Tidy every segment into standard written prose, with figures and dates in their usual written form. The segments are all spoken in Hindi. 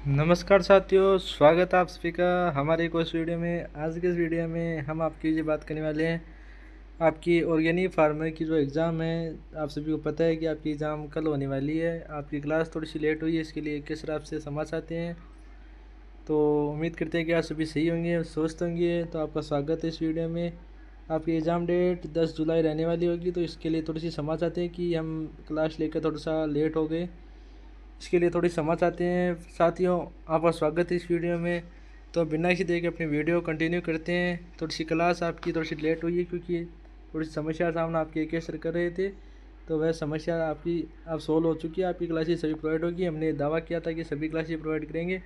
नमस्कार साथियों, स्वागत है आप सभी का हमारे एक और वीडियो में। आज के इस वीडियो में हम आपकी ये बात करने वाले हैं आपकी ऑर्गेनिक फार्मर की जो एग्ज़ाम है। आप सभी को पता है कि आपकी एग्ज़ाम कल होने वाली है। आपकी क्लास थोड़ी सी लेट हुई है, इसके लिए किस तरह आपसे क्षमा चाहते हैं। तो उम्मीद करते हैं कि आप सभी सही होंगे, स्वस्थ होंगे। तो आपका स्वागत है इस वीडियो में। आपकी एग्ज़ाम डेट 10 जुलाई रहने वाली होगी, तो इसके लिए थोड़ी सी क्षमा चाहते हैं कि हम क्लास लेकर थोड़ा सा लेट हो गए। इसके लिए थोड़ी क्षमा चाहते हैं साथियों। आपका स्वागत है इस वीडियो में। तो बिना किसी देर के अपनी वीडियो कंटिन्यू करते हैं। थोड़ी सी क्लास आपकी थोड़ी सी लेट हुई है क्योंकि थोड़ी सी समस्या सामने आपके एक सर कर रहे थे, तो वह समस्या आपकी अब सोल्व हो चुकी है। आपकी क्लासेस सभी प्रोवाइड होगी। हमने दावा किया था कि सभी क्लासेस प्रोवाइड करेंगे,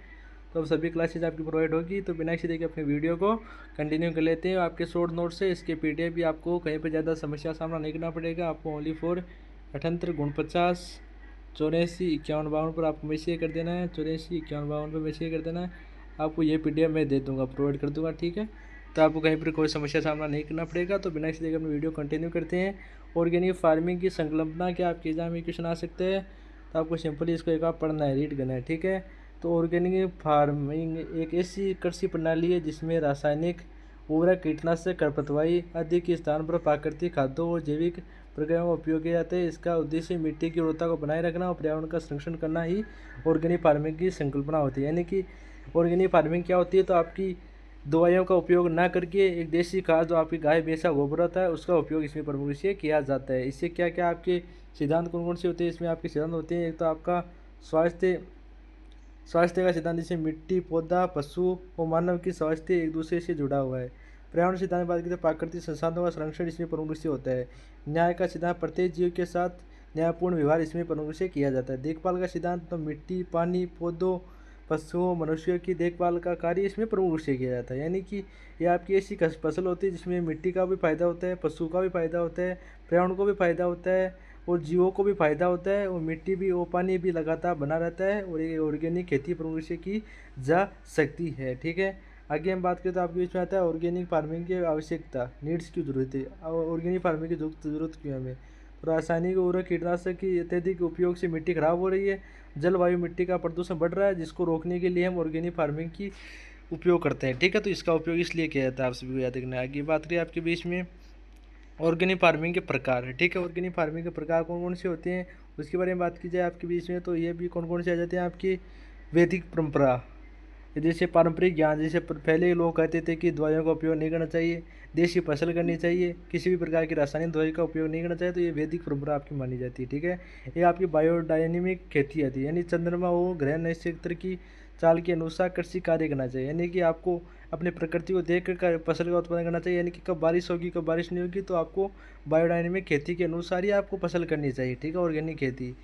तो अब सभी क्लासेस आपकी प्रोवाइड होगी। तो बिना किसी देर के अपनी वीडियो को कंटिन्यू कर लेते हैं। आपके शॉर्ट नोट से इसके PDF भी आपको कहीं पर ज़्यादा समस्या सामना नहीं करना पड़ेगा। आपको ओनली फॉर 78 49 84 51 52 पर आपको मैसेज कर देना है। 84 51 52 पर मैसेज कर देना है। आपको ये PDF मैं दे दूंगा, प्रोवाइड कर दूंगा, ठीक है। तो आपको कहीं पर कोई समस्या सामना नहीं करना पड़ेगा। तो बिना किसी अपनी वीडियो कंटिन्यू करते हैं। ऑर्गेनिक फार्मिंग की संकल्पना क्या आपके एग्जाम में क्वेश्चन आ सकते हैं, तो आपको सिंपली इसको एक बार पढ़ना है, रीड करना है, ठीक है। तो ऑर्गेनिक फार्मिंग एक ऐसी कृषि प्रणाली है जिसमें रासायनिक उर्वरक, कीटनाशक, खरपतवार आदि के स्थान पर प्राकृतिक खाद्यों और जैविक प्रक्रियाओं का उपयोग किया जाता है। इसका उद्देश्य मिट्टी की उर्वरता को बनाए रखना और पर्यावरण का संरक्षण करना ही ऑर्गेनिक फार्मिंग की संकल्पना होती है। यानी कि ऑर्गेनिक फार्मिंग क्या होती है, तो आपकी दवाइयों का उपयोग ना करके एक देसी खाद जो आपकी गाय भैंस का गोबर होता है उसका उपयोग इसमें प्रमुख रूप से किया जाता है। इससे क्या क्या आपके सिद्धांत कौन कौन से होते हैं, इसमें आपके सिद्धांत होते हैं। एक तो आपका स्वास्थ्य स्वास्थ्य का सिद्धांत, जिसमें मिट्टी, पौधा, पशु और मानव की स्वास्थ्य एक दूसरे से जुड़ा हुआ है। पर्यावरण सिद्धांत की बात करें तो प्राकृतिक संसाधनों का संरक्षण इसमें प्रमुख रूप से होता है। न्याय का सिद्धांत, प्रत्येक जीव के साथ न्यायपूर्ण व्यवहार इसमें प्रमुख रूप से किया जाता है। देखभाल का सिद्धांत, तो मिट्टी, पानी, पौधों, पशुओं, मनुष्यों की देखभाल का कार्य इसमें प्रमुख रूप से किया जाता है। यानी कि ये आपकी ऐसी फसल होती है जिसमें मिट्टी का भी फायदा होता है, पशु का भी फायदा होता है, पर्यावरण को भी फायदा होता है और जीवों को भी फायदा होता है, और मिट्टी भी और पानी भी लगातार बना रहता है, और ये ऑर्गेनिक खेती प्रमुख रूप से की जा सकती है, ठीक है। आगे हम बात करें तो आपके बीच में आता है ऑर्गेनिक फार्मिंग की आवश्यकता, नीड्स की जरूरत है। ऑर्गेनिक फार्मिंग की जरूरत क्यों है हमें, तो रासायनिक उर्वरक, कीटनाशक की अत्यधिक उपयोग से मिट्टी खराब हो रही है, जलवायु, मिट्टी का प्रदूषण बढ़ रहा है, जिसको रोकने के लिए हम ऑर्गेनिक फार्मिंग की उपयोग करते हैं, ठीक है। तो इसका उपयोग इसलिए किया जाता है, आप सभी को याद रखना है। आगे बात करें आपके बीच में ऑर्गेनिक फार्मिंग के प्रकार है, ठीक है। ऑर्गेनिक फार्मिंग के प्रकार कौन कौन से होते हैं उसके बारे में बात की जाए आपके बीच में, तो ये भी कौन कौन से आ जाते हैं आपकी वैदिक परंपरा, जैसे पारंपरिक ज्ञान, जैसे पहले लोग कहते थे कि दवाइयों का उपयोग नहीं करना चाहिए, देशी फसल करनी चाहिए, किसी भी प्रकार की रासायनिक दवाई का उपयोग नहीं करना चाहिए, तो ये वैदिक परंपरा आपकी मानी जाती है, ठीक है। ये आपकी बायोडायनेमिक खेती आती है, यानी चंद्रमा और ग्रह नक्षत्र की चाल के अनुसार कृषि कार्य करना चाहिए। यानी कि आपको अपने प्रकृति को देख कर फसल का उत्पादन करना चाहिए। यानी कि कब बारिश होगी कब बारिश नहीं होगी, तो आपको बायोडायनेमिक खेती के अनुसार ही आपको फसल करनी चाहिए, ठीक है। ऑर्गेनिक खेती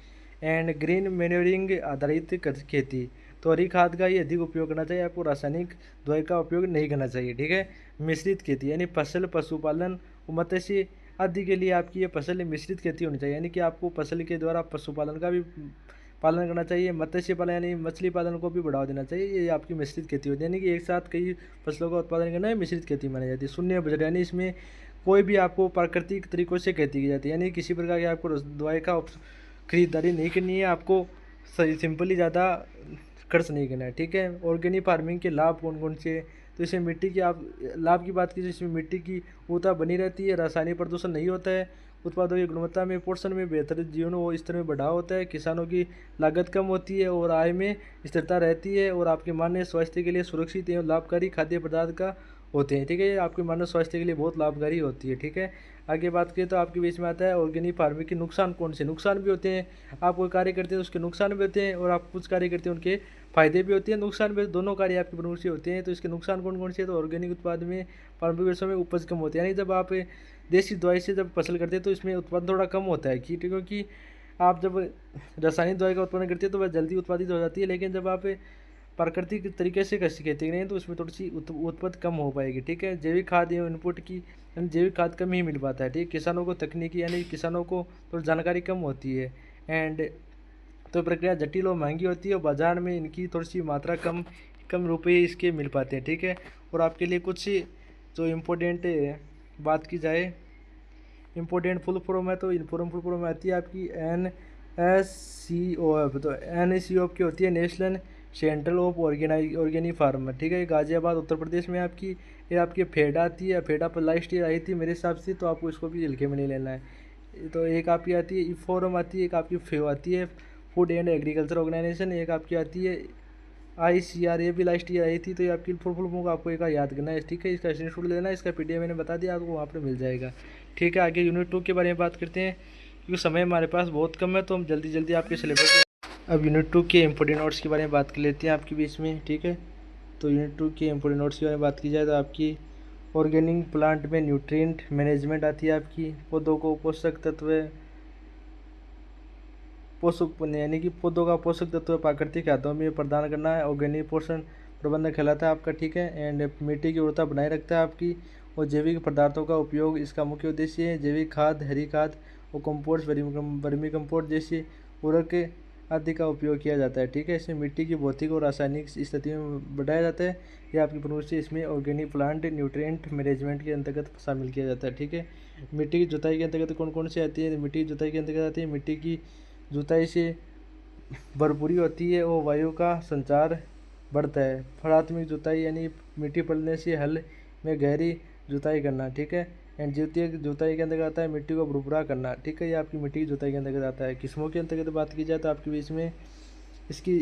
एंड ग्रीन मैन्योरिंग आधारित खेती, तो हरी खाद का ही अधिक उपयोग करना चाहिए, आपको रासायनिक दवाई का उपयोग नहीं करना चाहिए, ठीक है। मिश्रित खेती, यानी फसल, पशुपालन और मत्स्य आदि के लिए आपकी ये फसल मिश्रित खेती होनी चाहिए। यानी कि आपको फसल के द्वारा पशुपालन का भी पालन करना चाहिए, मत्स्य पालन यानी मछली पालन को भी बढ़ावा देना चाहिए। ये आपकी मिश्रित खेती होती है, यानी कि एक साथ कई फसलों का उत्पादन करना है, मिश्रित खेती मानी जाती है। शून्य बजट, यानी इसमें कोई भी आपको प्राकृतिक तरीकों से खेती की जाती है, यानी किसी प्रकार की आपको दवाई का खरीदारी नहीं करनी है, आपको सिंपली ज़्यादा खर्च नहीं करना है, ठीक है। ऑर्गेनिक फार्मिंग के लाभ कौन कौन से, तो इसमें मिट्टी की आप लाभ की बात कीजिए, इसमें मिट्टी की उर्वरता बनी रहती है, रासायनिक प्रदूषण नहीं होता है, उत्पादों की गुणवत्ता में, पोषण में, बेहतर जीवन और स्तर में बढ़ाव होता है, किसानों की लागत कम होती है और आय में स्थिरता रहती है, और आपके मानव स्वास्थ्य के लिए सुरक्षित एवं लाभकारी खाद्य पदार्थ का होते हैं, ठीक है। ये आपके मानव स्वास्थ्य के लिए बहुत लाभकारी होती है, ठीक है। आगे बात करें तो आपके बीच में आता है ऑर्गेनिक फार्मिंग के नुकसान कौन से, नुकसान भी होते हैं। आप कोई कार्य करते हैं उसके नुकसान भी होते हैं, और आप कुछ कार्य करते हैं उनके फायदे भी होते हैं, नुकसान भी, दोनों कार्य आपके प्रमुख से होते हैं। तो इसके नुकसान कौन कौन से, तो ऑर्गेनिक उत्पाद में पारंपरिक वर्षों में उपज कम होती है, यानी जब आप देसी दवाई से जब फसल करते हैं तो इसमें उत्पादन थोड़ा कम होता है, क्योंकि आप जब रासायनिक दवाई का उत्पादन करते हैं तो वह जल्दी उत्पादित हो जाती है, लेकिन जब आप प्राकृतिक तरीके से कृषि खेती करें तो उसमें थोड़ी सी उत्पत्ति कम हो पाएगी, ठीक है। जैविक खाद एवं इनपुट की, यानी जैविक खाद कम ही मिल पाता है, ठीक है। किसानों को तकनीकी, यानी किसानों को थोड़ी जानकारी कम होती है, एंड तो प्रक्रिया जटिल और महंगी होती है, और बाजार में इनकी थोड़ी सी मात्रा कम कम रुपये इसके मिल पाते हैं, ठीक है। और आपके लिए कुछ जो इम्पोर्टेंट बात की जाए, इम्पोर्टेंट फुल फॉर्म है, तो फुल फॉर्म में आती है आपकी NSCOF। तो NSCOF की होती है national central of organic farm, ठीक है, गाजियाबाद उत्तर प्रदेश में आपकी। ये आपकी फेडा आती है, फेडा पर लास्ट ईयर आई थी मेरे हिसाब से, तो आपको इसको भी हल्के में नहीं लेना है। तो एक आपकी आती है इफोरम आती है, एक आपकी फेव आती है फूड एंड एग्रीकल्चर ऑर्गेनाइजेशन, एक आपकी आती है ICR, ये भी लास्ट ईयर आई थी। तो ये आपकी फुल फॉर्म आपको एक याद करना है, ठीक है। इसका स्क्रीनशॉट लेना है, इसका PDF मैंने बता दिया आपको, वहाँ पर मिल जाएगा, ठीक है। आगे यूनिट 2 के बारे में बात करते हैं, क्योंकि समय हमारे पास बहुत कम है, तो हम जल्दी जल्दी आपके सिलेबस। अब यूनिट 2 के इंपॉर्टेंट नोट्स के बारे में बात कर लेते हैं आपके बीच में, ठीक है। तो यूनिट 2 के इंपॉर्टेंट नोट्स के बारे में बात की जाए तो आपकी ऑर्गेनिक प्लांट में न्यूट्रिएंट मैनेजमेंट आती है आपकी। पौधों को पोषक तत्व यानी कि पौधों का पोषक तत्व प्राकृतिक खाद्यों में प्रदान करना है। ऑर्गेनिक पोषण प्रबंधन कहलाता है आपका, ठीक है। एंड मिट्टी की उर्वरता बनाए रखता है आपकी। और जैविक पदार्थों का उपयोग इसका मुख्य उद्देश्य है। जैविक खाद, हरी खाद और कंपोस्ट, वर्मी कंपोस्ट जैसी उर्वरक आदि का उपयोग किया जाता है, ठीक है। इसमें मिट्टी की भौतिक और रासायनिक स्थिति में बढ़ाया जाता है। यह आपकी प्रमुख से इसमें ऑर्गेनिक प्लांट न्यूट्रिएंट मैनेजमेंट के अंतर्गत शामिल किया जाता है, ठीक है। मिट्टी की जुताई के अंतर्गत कौन कौन सी आती है? मिट्टी की जुताई के अंतर्गत आती है मिट्टी की जुताई से भरपूरी होती है और वायु का संचार बढ़ता है। प्राथमिक जुताई यानी मिट्टी पलने से हल में गहरी जुताई करना, ठीक है। एंड द्वितीयक जुताई के अंतर्गत आता है मिट्टी को भुरभुरा करना, ठीक है। ये आपकी मिट्टी की जुताई के अंतर्गत आता है। किस्मों के अंतर्गत बात की जाए तो आपके बीच में इसकी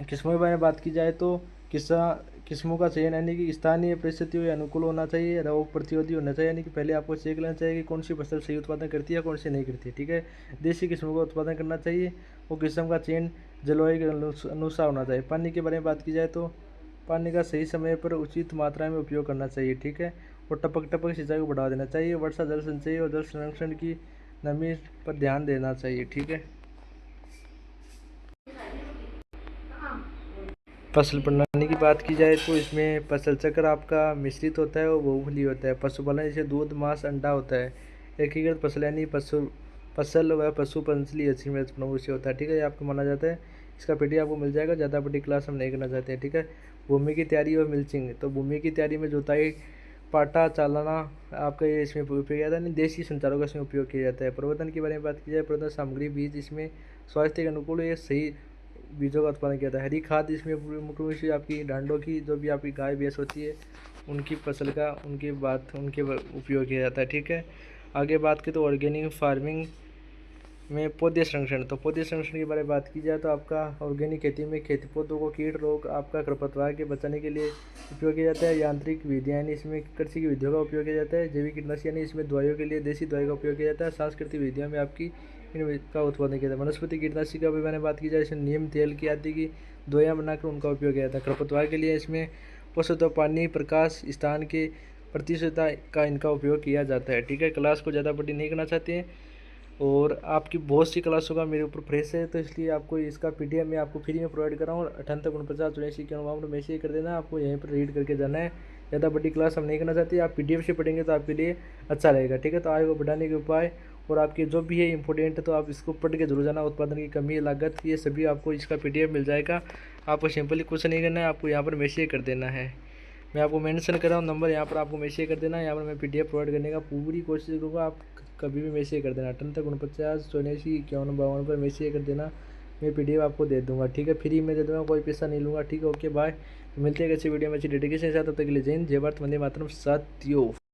किस्मों के बारे में बात की जाए तो किस्मों का चयन यानी कि स्थानीय परिस्थितियों के अनुकूल होना चाहिए, रोग प्रतिरोधी होना चाहिए, यानी कि पहले आपको चेक लेना चाहिए कि कौन सी फसल सही उत्पादन करती है, कौन सी नहीं करती है, ठीक है। देसी किस्मों का उत्पादन करना चाहिए और किस्म का चयन जलवायु के अनुसार होना चाहिए। पानी के बारे में बात की जाए तो पानी का सही समय पर उचित मात्रा में उपयोग करना चाहिए, ठीक है। और टपक सिंचाई को बढ़ावा देना चाहिए। वर्षा जल संचय और जल संरक्षण की नमी पर ध्यान देना चाहिए, ठीक है। फसल प्रणाली की बात की जाए तो इसमें फसल चक्र आपका मिश्रित होता है और बहुफली होता है। पशुपालन जैसे दूध, मांस, अंडा होता है। एकीकृत फसल यानी फसल व पशु पंचली अच्छी प्रमुख से होता है, ठीक है। ये आपको माना जाता है। इसका PDF आपको मिल जाएगा, ज़्यादा बड़ी क्लास हम नहीं करना चाहते हैं, ठीक है। भूमि की तैयारी और मिल्चिंग, तो भूमि की तैयारी में जुताई, पाटा चालाना आपका ये इसमें उपयोग किया जाता है। नहीं, देसी संचारों का इसमें उपयोग किया जाता है। प्रवर्धन के बारे में बात की जाए, प्रवर्धन सामग्री बीज इसमें स्वास्थ्य के अनुकूल ये सही बीजों का उत्पादन किया जाता है। हरी खाद इसमें मुख्य रूप से आपकी डांडों की जो भी आपकी गाय भैंस होती है उनकी फसल का उनके उपयोग किया जाता है, ठीक है। आगे बात की तो ऑर्गेनिक फार्मिंग में पौधे संरक्षण, तो पौधे संरक्षण के बारे में बात की जाए तो आपका ऑर्गेनिक खेती में खेती पौधों को कीट रोग आपका खरपतवार के बचाने के लिए उपयोग किया जाता है। यांत्रिक विधियाँ यानी इसमें कृषि की विधियों का उपयोग किया जाता है। जैविक कीटनाशक यानी इसमें दवाइयों के लिए देसी दवाई का उपयोग किया जाता है। सांस्कृतिक विधियों में आपकी का उत्पादन किया जाता है। वनस्पति कीटनाशक का भी मैंने बात की जाए, इसमें नीम तेल की आदि की दवाइयाँ बनाकर उनका उपयोग किया जाता है। खरपतवार के लिए इसमें पोषक पानी, प्रकाश, स्थान के प्रतिशतता का इनका उपयोग किया जाता है, ठीक है। क्लास को ज़्यादा बड़ी नहीं करना चाहते हैं और आपकी बहुत सी क्लासों का मेरे ऊपर प्रेस है, तो इसलिए आपको इसका PDF मैं आपको फ्री में प्रोवाइड कर रहा हूँ। 9849 के अनुमान मैसेज कर देना, आपको यहीं पर रीड करके जाना है। ज़्यादा बड़ी क्लास हम नहीं करना चाहते, आप PDF से पढ़ेंगे तो आपके लिए अच्छा रहेगा, ठीक है। तो आय को बढ़ाने के उपाय और आपके जो भी है इंपॉर्टेंट, तो आप इसको पढ़ के जरूर जाना। उत्पादन की कमी, लागत, ये सभी आपको इसका PDF मिल जाएगा। आपको सिंपली कुछ नहीं करना है, आपको यहाँ पर मैसेज कर देना है। मैं आपको मेंशन कर रहा हूँ नंबर, यहाँ पर आपको मैसेज कर देना है। यहाँ पर मैं PDF प्रोवाइड करने का पूरी कोशिश करूँगा, आप कभी भी मैसेज कर देना। 9849 पर मैसेज कर देना, मैं PDF आपको दे दूँगा, ठीक है। फ्री में दे दूँगा, कोई पैसा नहीं लूँगा, ठीक है। Okay bye. तो मिलते हैं किसी वीडियो में अच्छी डेडिकेशन के साथ, तब तक के लिए जय हिंद, जय भारत, वंदे मातरम, साथियों।